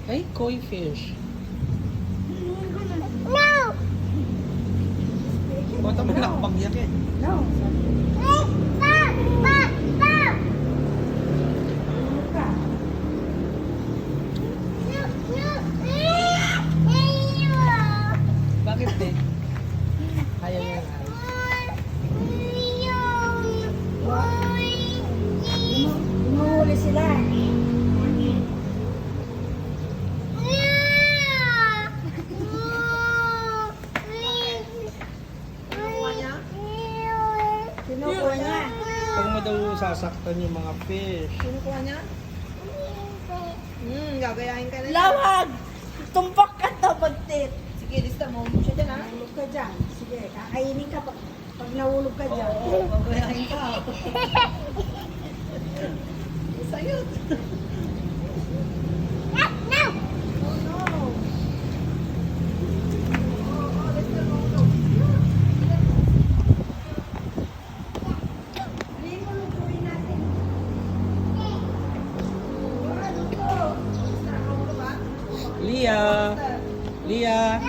Ay, koi fish. Bata mo nakapagyak eh. Bakit eh? Ayaw niya na. Huli sila. Kinukuha niya. Huwag mo daw sasaktan yung mga fish. Kinukuha niya? Gagayahin ka na niya. Lawag! Tumpak ka to, bagtit. Sige, lista mo. Siya dyan, ha? Nahulog ka dyan. Sige, kakainin ka pag nahulog ka dyan. Oo, gagayahin ka. Sa'yo. Lia! Lia!